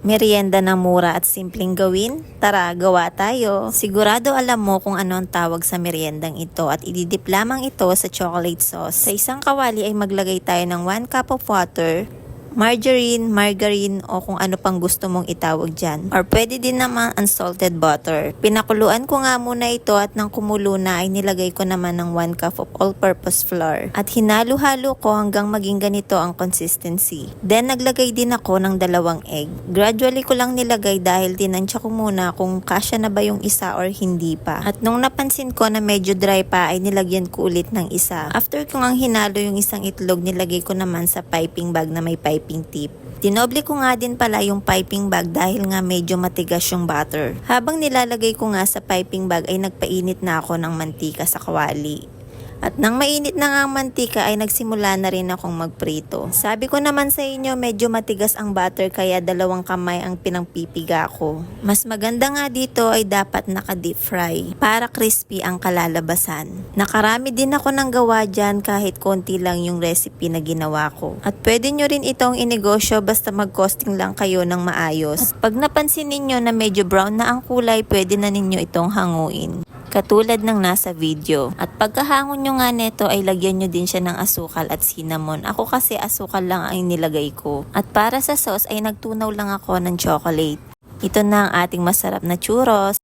Merienda na mura at simpleng gawin? Tara, gawa tayo! Sigurado alam mo kung ano ang tawag sa meriendang ito at ididip lamang ito sa chocolate sauce. Sa isang kawali ay maglagay tayo ng 1 cup of water, margarine o kung ano pang gusto mong itawag dyan. Or pwede din naman unsalted butter. Pinakuluan ko nga muna ito at nang kumulo na ay nilagay ko naman ng 1 cup of all-purpose flour. At hinalo-halo ko hanggang maging ganito ang consistency. Then naglagay din ako ng 2 egg. Gradually ko lang nilagay dahil tinansya ko muna kung kasya na ba yung isa or hindi pa. At nung napansin ko na medyo dry pa ay nilagyan ko ulit ng isa. After ko ngang hinalo yung isang itlog, nilagay ko naman sa piping bag na may piping tip. Dinoble ko nga din pala yung piping bag dahil nga medyo matigas yung butter. Habang nilalagay ko nga sa piping bag ay nagpainit na ako ng mantika sa kawali. At nang mainit na nga ang mantika ay nagsimula na rin akong magprito. Sabi ko naman sa inyo medyo matigas ang butter kaya 2 kamay ang pinangpipiga ko. Mas maganda nga dito ay dapat naka-deep fry para crispy ang kalalabasan. Nakarami din ako ng gawa dyan kahit konti lang yung recipe na ginawa ko. At pwede nyo rin itong inegosyo basta mag-costing lang kayo ng maayos. At pag napansin ninyo na medyo brown na ang kulay, pwede na ninyo itong hanguin. Katulad ng nasa video. At pagkahangon nyo nga neto ay lagyan nyo din siya ng asukal at cinnamon. Ako kasi asukal lang ang nilagay ko. At para sa sauce ay nagtunaw lang ako ng chocolate. Ito na ang ating masarap na churros.